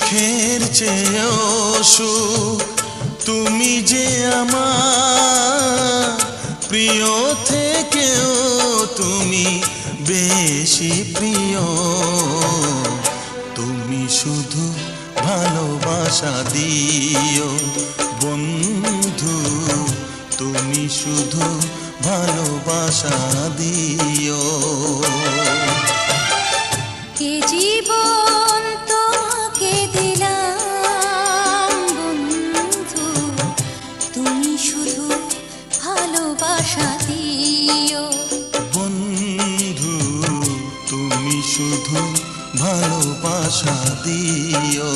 সুখের চেয়েও সুখ তুমি যে আমার প্রিয় থেকেও তুমি বেশি প্রিয়। তুমি শুধু ভালোবাসা দিও বন্ধু, তুমি শুধু ভালোবাসা দিও। এ জীবন তোমাকে দিলাম বন্ধু, তুমি শুধু ভালোবাসা দিও বন্ধু, তুমি শুধু ভালোবাসা দিও।